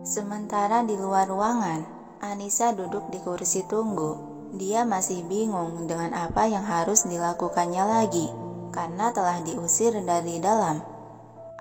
Sementara di luar ruangan, Anissa duduk di kursi tunggu. Dia masih bingung dengan apa yang harus dilakukannya lagi, karena telah diusir dari dalam.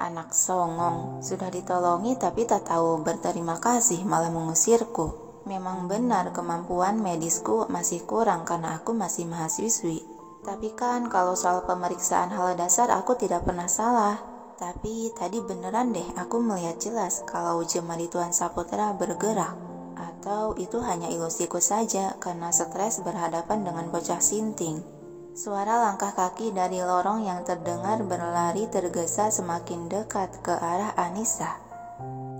Anak songong, sudah ditolongi tapi tak tahu berterima kasih malah mengusirku. Memang benar kemampuan medisku masih kurang karena aku masih mahasiswi. Tapi kan kalau soal pemeriksaan hal dasar aku tidak pernah salah. Tapi tadi beneran deh aku melihat jelas kalau jemari Tuan Saputra bergerak. Atau itu hanya ilusiku saja karena stres berhadapan dengan bocah sinting. Suara langkah kaki dari lorong yang terdengar berlari tergesa semakin dekat ke arah Anissa.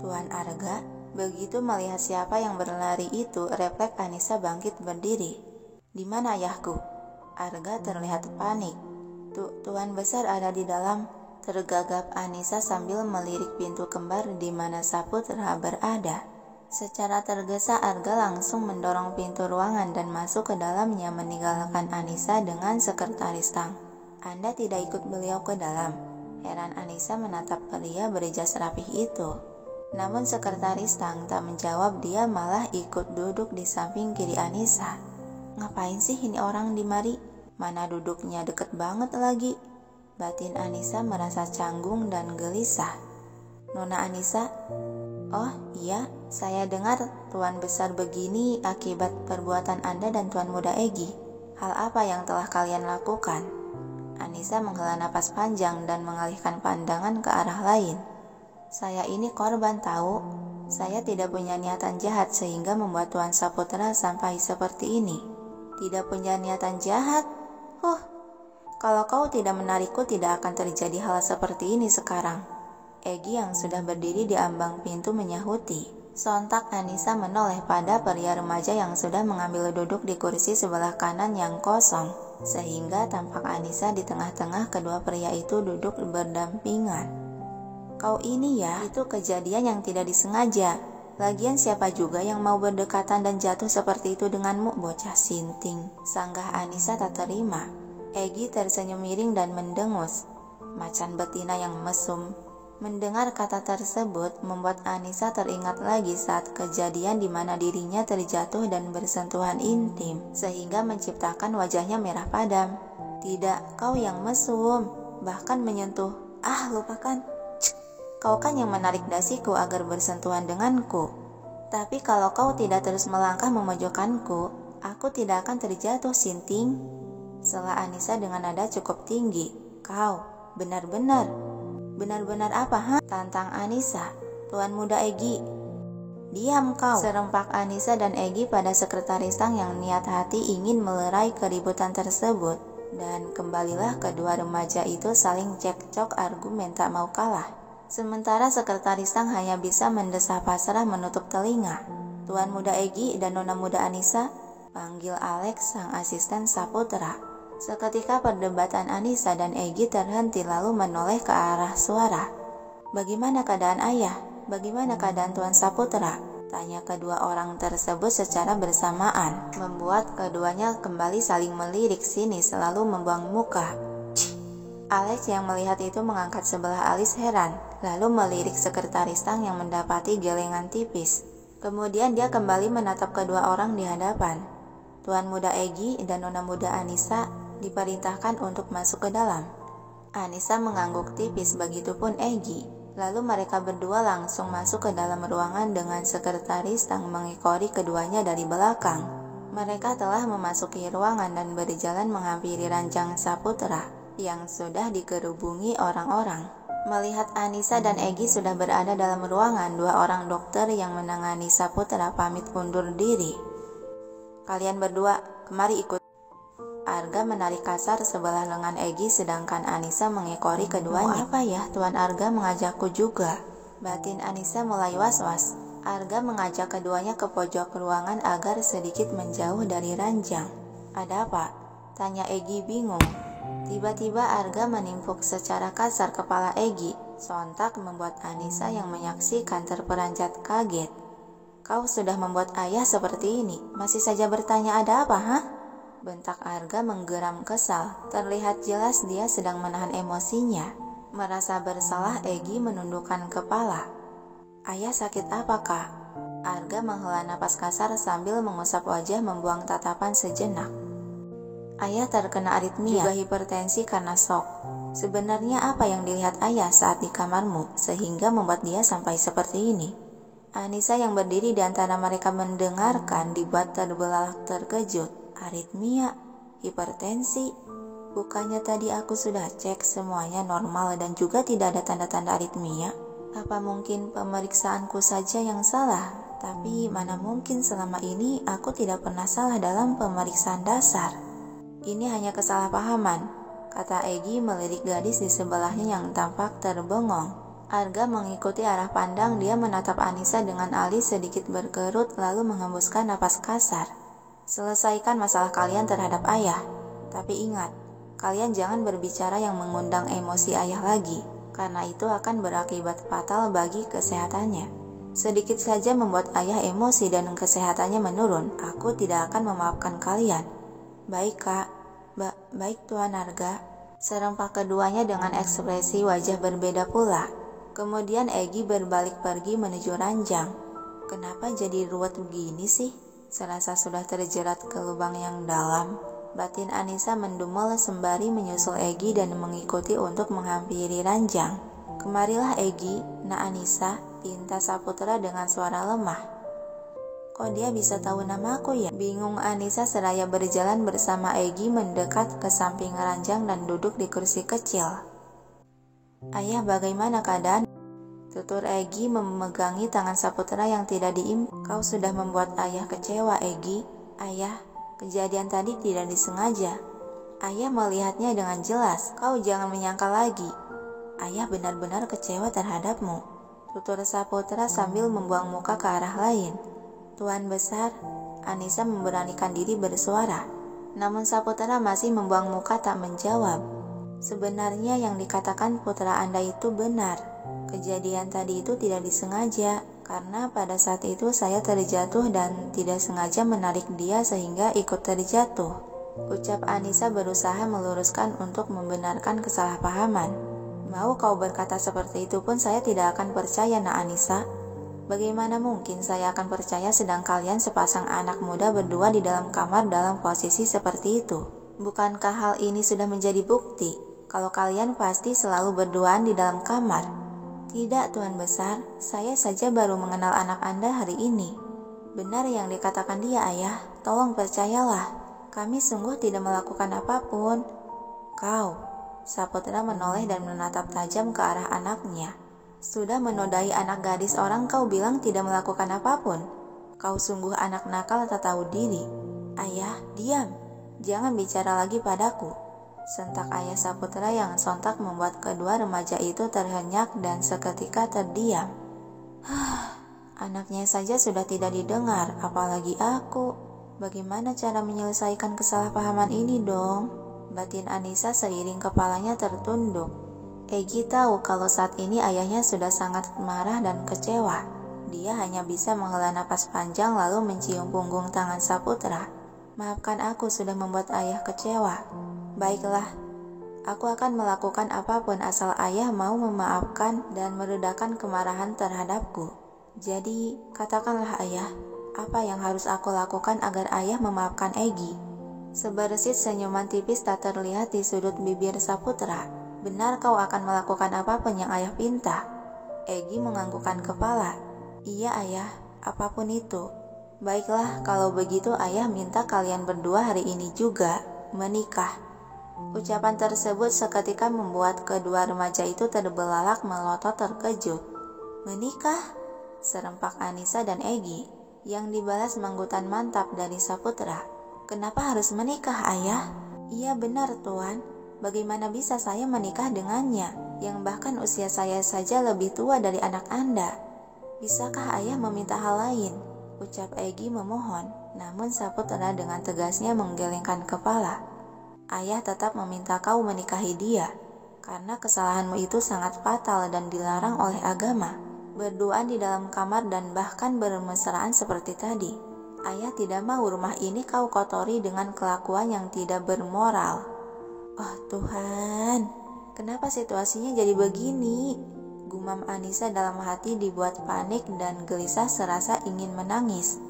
Tuan Arga, begitu melihat siapa yang berlari itu, refleks Anissa bangkit berdiri. Di mana ayahku? Arga terlihat panik. Tuan besar ada di dalam, tergagap Anissa sambil melirik pintu kembar di mana Saputra berada. Secara tergesa Arga langsung mendorong pintu ruangan dan masuk ke dalamnya meninggalkan Anissa dengan sekretaris Tang. Anda tidak ikut beliau ke dalam? Heran Anissa menatap pria berjas rapih itu. Namun sekretaris Tang tak menjawab, dia malah ikut duduk di samping kiri Anissa. Ngapain sih ini orang di mari? Mana duduknya deket banget lagi. Batin Anissa merasa canggung dan gelisah. Nona Anissa? Oh iya, saya dengar Tuan besar begini akibat perbuatan Anda dan Tuan muda Egi. Hal apa yang telah kalian lakukan? Anissa menghela napas panjang dan mengalihkan pandangan ke arah lain. Saya ini korban tahu. Saya tidak punya niatan jahat sehingga membuat Tuan Saputra sampai seperti ini. Tidak punya niatan jahat? Kalau kau tidak menarikku tidak akan terjadi hal seperti ini sekarang. Egi yang sudah berdiri di ambang pintu menyahuti. Sontak Anissa menoleh pada pria remaja yang sudah mengambil duduk di kursi sebelah kanan yang kosong, sehingga tampak Anissa di tengah-tengah kedua pria itu duduk berdampingan. Kau ini ya, itu kejadian yang tidak disengaja. Lagian siapa juga yang mau berdekatan dan jatuh seperti itu denganmu, bocah sinting? Sanggah Anissa tak terima. Egi tersenyum miring dan mendengus, macan betina yang mesum. Mendengar kata tersebut membuat Anissa teringat lagi saat kejadian di mana dirinya terjatuh dan bersentuhan intim, sehingga menciptakan wajahnya merah padam. Tidak, kau yang mesum, bahkan menyentuh. Lupakan. Kau kan yang menarik dasiku agar bersentuhan denganku. Tapi kalau kau tidak terus melangkah memojokkanku, aku tidak akan terjatuh, sinting. Sela Anissa dengan nada cukup tinggi. Kau, benar-benar apa, Tantang Anissa. Tuan muda Egi. Diam kau, serempak Anissa dan Egi pada sekretaris Tang yang niat hati ingin melerai keributan tersebut. Dan kembalilah kedua remaja itu saling cekcok argumen tak mau kalah. Sementara sekretaris Tang hanya bisa mendesah pasrah menutup telinga. Tuan muda Egi dan Nona muda Anissa, panggil Alex sang asisten Saputra. Seketika perdebatan Anissa dan Egi terhenti lalu menoleh ke arah suara. Bagaimana keadaan ayah? Bagaimana keadaan Tuan Saputra? Tanya kedua orang tersebut secara bersamaan, membuat keduanya kembali saling melirik sinis lalu membuang muka. Alex yang melihat itu mengangkat sebelah alis heran, lalu melirik sekretaris Tang yang mendapati gelengan tipis. Kemudian dia kembali menatap kedua orang di hadapan. Tuan muda Egi dan Nona muda Anissa diperintahkan untuk masuk ke dalam. Anissa mengangguk tipis, begitupun Egi. Lalu mereka berdua langsung masuk ke dalam ruangan dengan sekretaris Tang mengikori keduanya dari belakang. Mereka telah memasuki ruangan dan berjalan menghampiri ranjang Saputra yang sudah dikerubungi orang-orang. Melihat Anissa dan Egi sudah berada dalam ruangan, dua orang dokter yang menangani Saputra pamit undur diri. Kalian berdua, kemari ikut. Arga menarik kasar sebelah lengan Egi sedangkan Anissa mengekori keduanya. Apa ya, Tuan Arga mengajakku juga. Batin Anissa mulai was-was. Arga mengajak keduanya ke pojok ruangan agar sedikit menjauh dari ranjang. Ada apa? Tanya Egi bingung. Tiba-tiba Arga menimpuk secara kasar kepala Egi. Sontak membuat Anissa yang menyaksikan terperanjat kaget. Kau sudah membuat ayah seperti ini, masih saja bertanya ada apa, Bentak Arga menggeram kesal. Terlihat jelas dia sedang menahan emosinya. Merasa bersalah, Egi menundukkan kepala. Ayah sakit apa, Kak? Arga menghela napas kasar sambil mengusap wajah membuang tatapan sejenak. Ayah terkena aritmia, juga hipertensi karena shock. Sebenarnya apa yang dilihat ayah saat di kamarmu sehingga membuat dia sampai seperti ini? Anissa yang berdiri di antara mereka mendengarkan dibuat terbelalak terkejut. Aritmia, hipertensi. Bukannya tadi aku sudah cek semuanya normal dan juga tidak ada tanda-tanda aritmia? Apa mungkin pemeriksaanku saja yang salah? Tapi mana mungkin selama ini aku tidak pernah salah dalam pemeriksaan dasar. Ini hanya kesalahpahaman, kata Egy melirik gadis di sebelahnya yang tampak terbengong. Arga mengikuti arah pandang dia menatap Anissa dengan alis sedikit berkerut lalu menghembuskan napas kasar. Selesaikan masalah kalian terhadap ayah. Tapi ingat, kalian jangan berbicara yang mengundang emosi ayah lagi, karena itu akan berakibat fatal bagi kesehatannya. Sedikit saja membuat ayah emosi dan kesehatannya menurun, aku tidak akan memaafkan kalian. Baik kak, baik Tuan Arga. Serempak keduanya dengan ekspresi wajah berbeda pula. Kemudian Egy berbalik pergi menuju ranjang. Kenapa jadi ruwet begini sih? Serasa sudah terjerat ke lubang yang dalam. Batin Anissa mendumel sembari menyusul Egy dan mengikuti untuk menghampiri ranjang. Kemarilah Egy, Nak Anissa, pinta Saputra dengan suara lemah. Kok dia bisa tahu namaku ya? Bingung Anissa seraya berjalan bersama Egy mendekat ke samping ranjang dan duduk di kursi kecil. Ayah, bagaimana keadaan? Tutur Egy memegangi tangan Saputra yang tidak Kau sudah membuat ayah kecewa, Egy. Ayah, kejadian tadi tidak disengaja. Ayah melihatnya dengan jelas. Kau jangan menyangka lagi. Ayah benar-benar kecewa terhadapmu. Tutur Saputra sambil membuang muka ke arah lain. Tuan Besar, Anissa memberanikan diri bersuara. Namun Saputra masih membuang muka tak menjawab. Sebenarnya yang dikatakan putra Anda itu benar. Kejadian tadi itu tidak disengaja, karena pada saat itu saya terjatuh dan tidak sengaja menarik dia sehingga ikut terjatuh. Ucap Anissa berusaha meluruskan untuk membenarkan kesalahpahaman. Mau kau berkata seperti itu pun saya tidak akan percaya, Nak Anissa. Bagaimana mungkin saya akan percaya sedang kalian sepasang anak muda berdua di dalam kamar dalam posisi seperti itu? Bukankah hal ini sudah menjadi bukti kalau kalian pasti selalu berduaan di dalam kamar? Tidak, Tuan Besar, saya saja baru mengenal anak Anda hari ini. Benar yang dikatakan dia, Ayah. Tolong percayalah, kami sungguh tidak melakukan apapun. Kau, Saputra menoleh dan menatap tajam ke arah anaknya. Sudah menodai anak gadis orang kau bilang tidak melakukan apapun. Kau sungguh anak nakal tak tahu diri. Ayah, diam. Jangan bicara lagi padaku. Sentak ayah Saputra yang sontak membuat kedua remaja itu terhenyak dan seketika terdiam. Anaknya saja sudah tidak didengar, apalagi aku. Bagaimana cara menyelesaikan kesalahpahaman ini dong? Batin Anissa seiring kepalanya tertunduk. Egy tahu kalau saat ini ayahnya sudah sangat marah dan kecewa. Dia hanya bisa menghela napas panjang lalu mencium punggung tangan Saputra. Maafkan aku sudah membuat ayah kecewa. Baiklah, aku akan melakukan apapun asal ayah mau memaafkan dan meredakan kemarahan terhadapku. Jadi, katakanlah ayah, apa yang harus aku lakukan agar ayah memaafkan Egy? Sebersit senyuman tipis tak terlihat di sudut bibir Saputra. Benar kau akan melakukan apapun yang ayah pinta? Egy menganggukkan kepala. Iya ayah, apapun itu. Baiklah, kalau begitu ayah minta kalian berdua hari ini juga menikah. Ucapan tersebut seketika membuat kedua remaja itu terbelalak melotot terkejut. Menikah? Serempak Anissa dan Egy, yang dibalas manggutan mantap dari Saputra. Kenapa harus menikah, ayah? Iya benar, Tuan. Bagaimana bisa saya menikah dengannya, yang bahkan usia saya saja lebih tua dari anak Anda? Bisakah ayah meminta hal lain? Ucap Egy memohon, namun Saputra dengan tegasnya menggelengkan kepala. Ayah tetap meminta kau menikahi dia, karena kesalahanmu itu sangat fatal dan dilarang oleh agama. Berduaan di dalam kamar dan bahkan bermesraan seperti tadi. Ayah tidak mau rumah ini kau kotori dengan kelakuan yang tidak bermoral. Oh Tuhan, kenapa situasinya jadi begini? Gumam Anissa dalam hati dibuat panik dan gelisah serasa ingin menangis.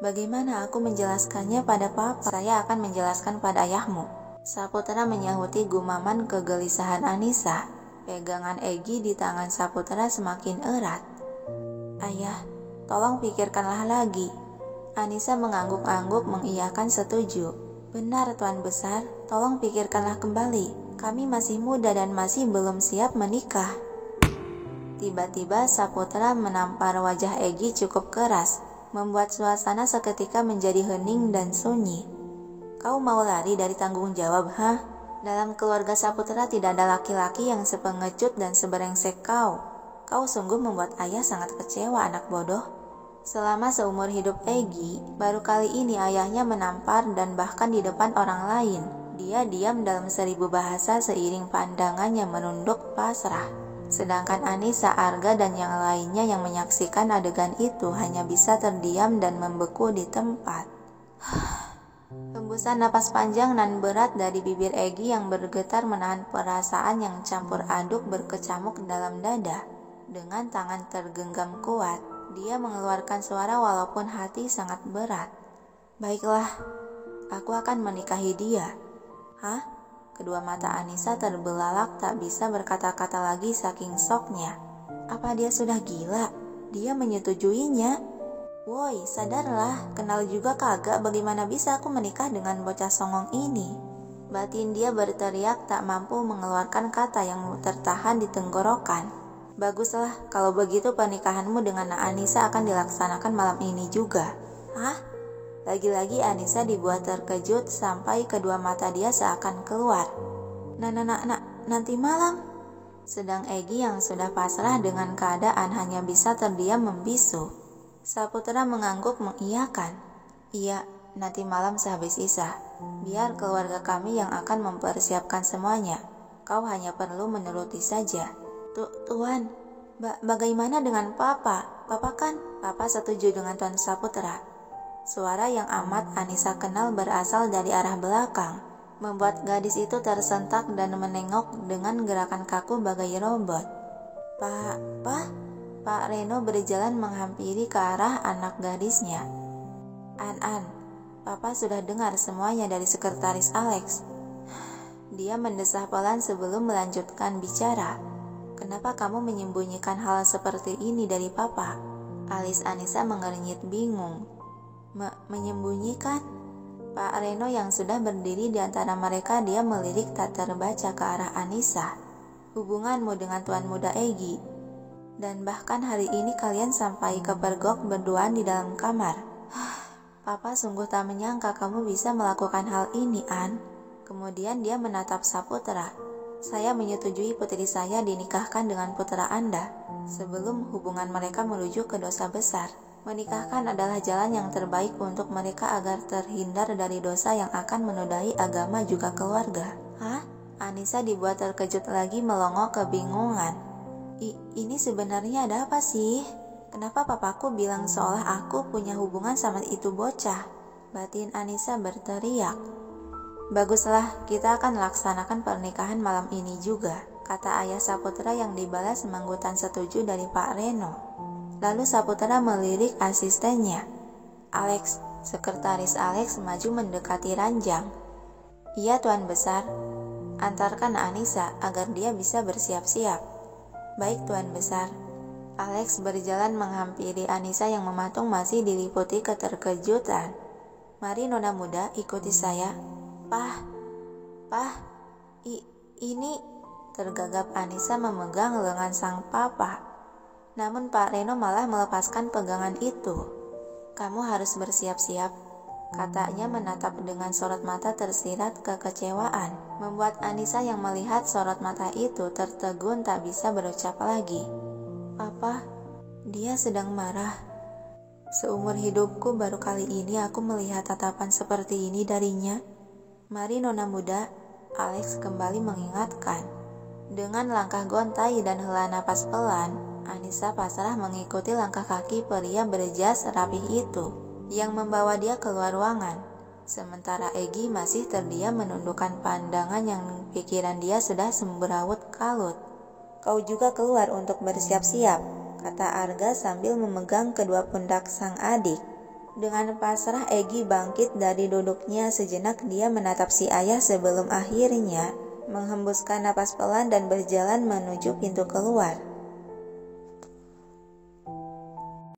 Bagaimana aku menjelaskannya pada papa? Saya akan menjelaskan pada ayahmu, Saputra menyahuti gumaman kegelisahan Anissa. Pegangan Egi di tangan Saputra semakin erat. Ayah, tolong pikirkanlah lagi. Anissa mengangguk-angguk mengiyakan setuju. Benar Tuan Besar, tolong pikirkanlah kembali. Kami masih muda dan masih belum siap menikah. Tiba-tiba Saputra menampar wajah Egi cukup keras, membuat suasana seketika menjadi hening dan sunyi. Kau mau lari dari tanggung jawab, hah? Dalam keluarga Saputra tidak ada laki-laki yang sepengecut dan seberengsek kau. Kau sungguh membuat ayah sangat kecewa, anak bodoh. Selama seumur hidup Egi, baru kali ini ayahnya menampar dan bahkan di depan orang lain. Dia diam dalam 1000 bahasa seiring pandangannya menunduk pasrah. Sedangkan Anissa, Arga, dan yang lainnya yang menyaksikan adegan itu hanya bisa terdiam dan membeku di tempat. Hembusan napas panjang nan berat dari bibir Egi yang bergetar menahan perasaan yang campur aduk berkecamuk dalam dada. Dengan tangan tergenggam kuat, dia mengeluarkan suara walaupun hati sangat berat. Baiklah, aku akan menikahi dia. Hah? Kedua mata Anissa terbelalak tak bisa berkata-kata lagi saking syoknya. Apa dia sudah gila? Dia menyetujuinya? Woi, sadarlah, kenal juga kagak bagaimana bisa aku menikah dengan bocah songong ini. Batin dia berteriak tak mampu mengeluarkan kata yang tertahan di tenggorokan. Baguslah, kalau begitu pernikahanmu dengan Anissa akan dilaksanakan malam ini juga. Hah? Lagi-lagi Anissa dibuat terkejut sampai kedua mata dia seakan keluar. Nanti malam. Sedang Egi yang sudah pasrah dengan keadaan hanya bisa terdiam membisu. Saputra mengangguk mengiyakan. Iya, nanti malam sehabis Isya. Biar keluarga kami yang akan mempersiapkan semuanya. Kau hanya perlu menuruti saja. Tuan, bagaimana dengan Papa? Papa setuju dengan Tuan Saputra. Suara yang amat Anissa kenal berasal dari arah belakang, membuat gadis itu tersentak dan menengok dengan gerakan kaku bagai robot. Pak Reno berjalan menghampiri ke arah anak gadisnya. An, Papa sudah dengar semuanya dari sekretaris Alex. Dia mendesah pelan sebelum melanjutkan bicara. Kenapa kamu menyembunyikan hal seperti ini dari Papa? Alis Anissa mengernyit bingung. Menyembunyikan? Pak Reno yang sudah berdiri di antara mereka, dia melirik tak terbaca ke arah Anissa. Hubunganmu dengan Tuan Muda Egi. Dan bahkan hari ini kalian sampai kepergok berduaan di dalam kamar. Papa sungguh tak menyangka kamu bisa melakukan hal ini, An. Kemudian dia menatap Saputra. Saya menyetujui putri saya dinikahkan dengan putra Anda. Sebelum hubungan mereka merujuk ke dosa besar. Menikahkan adalah jalan yang terbaik untuk mereka agar terhindar dari dosa yang akan menodai agama juga keluarga. Hah? Anissa dibuat terkejut lagi melongo kebingungan. Ini sebenarnya ada apa sih? Kenapa papaku bilang seolah aku punya hubungan sama itu bocah? Batin Anissa berteriak. Baguslah, kita akan laksanakan pernikahan malam ini juga, kata ayah Saputra yang dibalas menganggutan setuju dari Pak Reno. Lalu Saputra melirik asistennya. Alex, sekretaris Alex maju mendekati ranjang. Iya Tuan Besar, antarkan Anissa agar dia bisa bersiap-siap. Baik Tuan Besar. Alex berjalan menghampiri Anissa yang mematung masih diliputi keterkejutan. Mari Nona Muda, ikuti saya. Pah, ini tergagap Anissa memegang lengan sang papa. Namun Pak Reno malah melepaskan pegangan itu. Kamu harus bersiap-siap, katanya menatap dengan sorot mata tersirat kekecewaan, membuat Anissa yang melihat sorot mata itu tertegun tak bisa berucap lagi. Papa, dia sedang marah. Seumur hidupku baru kali ini aku melihat tatapan seperti ini darinya. Mari Nona Muda, Alex kembali mengingatkan. Dengan langkah gontai dan hela napas pelan, Anissa pasrah mengikuti langkah kaki pria berjas rapih itu yang membawa dia keluar ruangan. Sementara Egi masih terdiam menundukkan pandangan yang pikiran dia sudah semberawut kalut. Kau juga keluar untuk bersiap-siap, kata Arga sambil memegang kedua pundak sang adik. Dengan pasrah Egi bangkit dari duduknya. Sejenak dia menatap si ayah sebelum akhirnya menghembuskan napas pelan dan berjalan menuju pintu keluar.